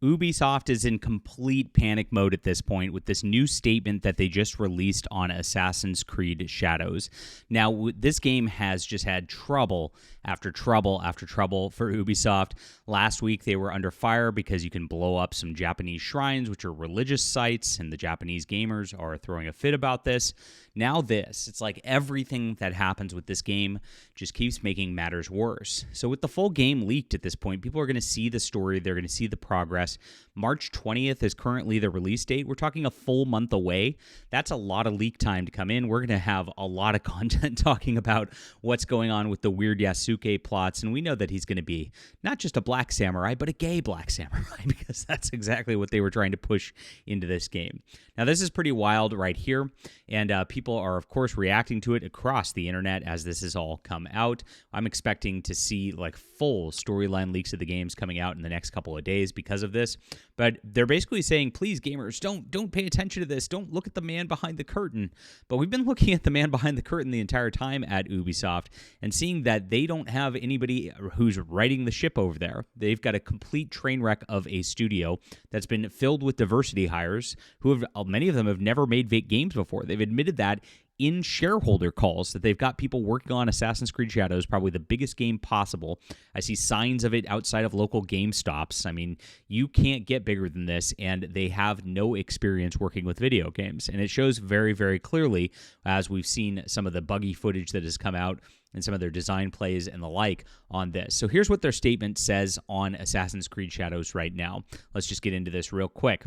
Ubisoft is in complete panic mode at this point with this new statement that they just released on Assassin's Creed Shadows. Now, this game has just had trouble after trouble after trouble for Ubisoft. Last week, they were under fire because you can blow up some Japanese shrines, which are religious sites, and the Japanese gamers are throwing a fit about this. Now this, it's like everything that happens with this game just keeps making matters worse. So with the full game leaked at this point, people are going to see the story, they're going to see the progress. March 20th is currently the release date. We're talking a full month away. That's a lot of leak time to come in. We're going to have a lot of content talking about what's going on with the weird Yasuke plots, and we know that he's going to be not just a black samurai, but a gay black samurai, because that's exactly what they were trying to push into this game. Now, this is pretty wild right here, and people are, of course, reacting to it across the internet as this has all come out. I'm expecting to see like full storyline leaks of the games coming out in the next couple of days because of this. But they're basically saying, please, gamers, don't pay attention to this. Don't look at the man behind the curtain. But we've been looking at the man behind the curtain the entire time at Ubisoft and seeing that they don't have anybody who's riding the ship over there. They've got a complete train wreck of a studio that's been filled with diversity hires who have, many of them have never made games before. They've admitted that in shareholder calls that they've got people working on Assassin's Creed Shadows, probably the biggest game possible. I see signs of it outside of local GameStops. I mean, you can't get bigger than this, and they have no experience working with video games. And it shows very, very clearly as we've seen some of the buggy footage that has come out and some of their design plays and the like on this. So here's what their statement says on Assassin's Creed Shadows right now. Let's just get into this real quick.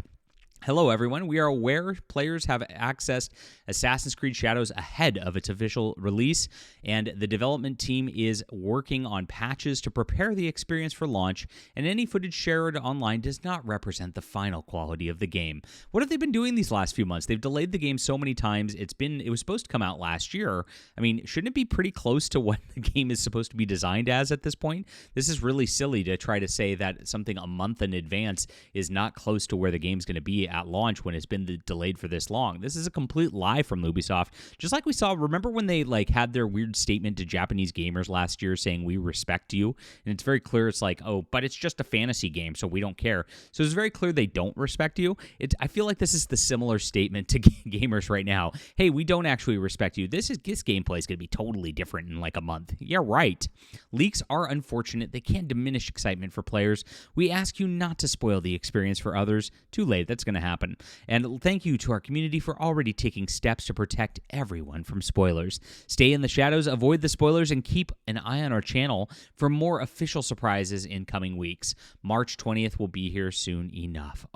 Hello, everyone. We are aware players have accessed Assassin's Creed Shadows ahead of its official release, and the development team is working on patches to prepare the experience for launch, and any footage shared online does not represent the final quality of the game. What have they been doing these last few months? They've delayed the game so many times. It was supposed to come out last year. I mean, shouldn't it be pretty close to what the game is supposed to be designed as at this point? This is really silly to try to say that something a month in advance is not close to where the game's going to be at launch when it's been delayed for this long. This is a complete lie from Ubisoft. Just like we saw, remember when they had their weird statement to Japanese gamers last year saying, we respect you? And it's very clear it's like, oh, but it's just a fantasy game, so we don't care. So it's very clear they don't respect you. I feel like this is the similar statement to gamers right now. Hey, we don't actually respect you. This gameplay is going to be totally different in like a month. Yeah, right. Leaks are unfortunate. They can diminish excitement for players. We ask you not to spoil the experience for others. Too late. That's going to happen. And thank you to our community for already taking steps to protect everyone from spoilers. Stay in the shadows, avoid the spoilers, and keep an eye on our channel for more official surprises in coming weeks. March 20th will be here soon enough.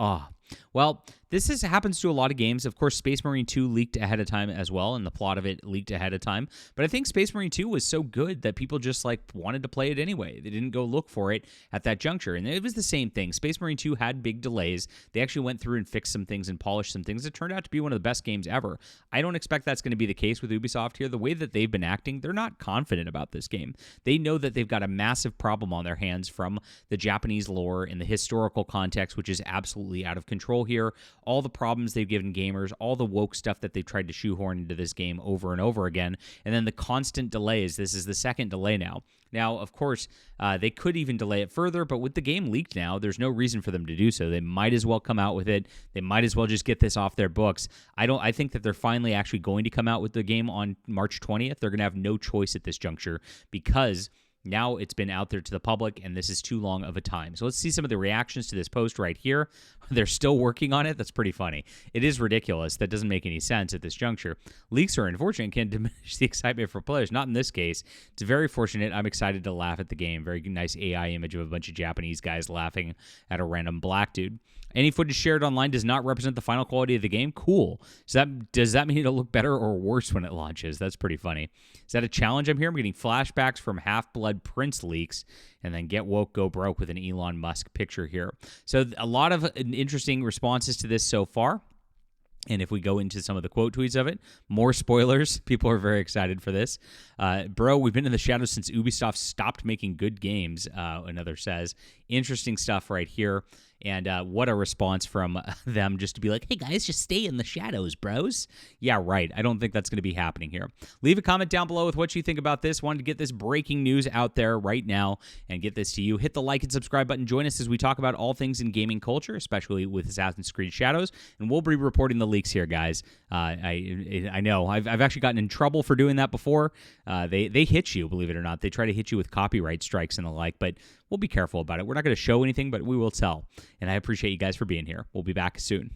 Well, this happens to a lot of games. Of course, Space Marine 2 leaked ahead of time as well, and the plot of it leaked ahead of time. But I think Space Marine 2 was so good that people just wanted to play it anyway. They didn't go look for it at that juncture. And it was the same thing. Space Marine 2 had big delays. They actually went through and fixed some things and polished some things. It turned out to be one of the best games ever. I don't expect that's going to be the case with Ubisoft here. The way that they've been acting, they're not confident about this game. They know that they've got a massive problem on their hands from the Japanese lore and the historical context, which is absolutely out of control here. All the problems they've given gamers, all the woke stuff that they've tried to shoehorn into this game over and over again, and then the constant delays. This is the second delay now. Now, of course, they could even delay it further, but with the game leaked now, there's no reason for them to do so. They might as well come out with it. They might as well just get this off their books. I think that they're finally actually going to come out with the game on March 20th. They're going to have no choice at this juncture because now it's been out there to the public, and this is too long of a time. So let's see some of the reactions to this post right here. They're still working on it. That's pretty funny. It is ridiculous. That doesn't make any sense at this juncture. Leaks are unfortunate and can diminish the excitement for players. Not in this case. It's very fortunate. I'm excited to laugh at the game. Very nice AI image of a bunch of Japanese guys laughing at a random black dude. Any footage shared online does not represent the final quality of the game. Cool. So does that mean it'll look better or worse when it launches? That's pretty funny. Is that a challenge I'm here? I'm getting flashbacks from Half-Blood Prince leaks, and then Get Woke, Go Broke with an Elon Musk picture here. So a lot of interesting responses to this so far. And if we go into some of the quote tweets of it, more spoilers. People are very excited for this. Bro, we've been in the shadows since Ubisoft stopped making good games, another says. Interesting stuff right here. And what a response from them just to be like, hey guys, just stay in the shadows, bros. Yeah, right. I don't think that's going to be happening here. Leave a comment down below with what you think about this. Wanted to get this breaking news out there right now and get this to you. Hit the like and subscribe button. Join us as we talk about all things in gaming culture, especially with Assassin's Creed Shadows. And we'll be reporting the leaks here, guys. I know. I've actually gotten in trouble for doing that before. They hit you, believe it or not. They try to hit you with copyright strikes and the like, but we'll be careful about it. We're not going to show anything, but we will tell. And I appreciate you guys for being here. We'll be back soon.